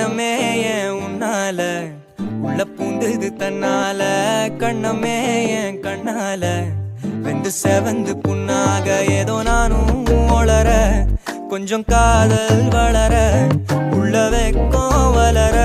எண்ணமே ஏன் உன்னால உள்ள பூந்தது தன்னால கண்ணமே என் கண்ணால வெந்து செவந்து புண்ணாக ஏதோ நானும் ஒளர கொஞ்சம் காதல் வளர உள்ள வெக்கம் வளர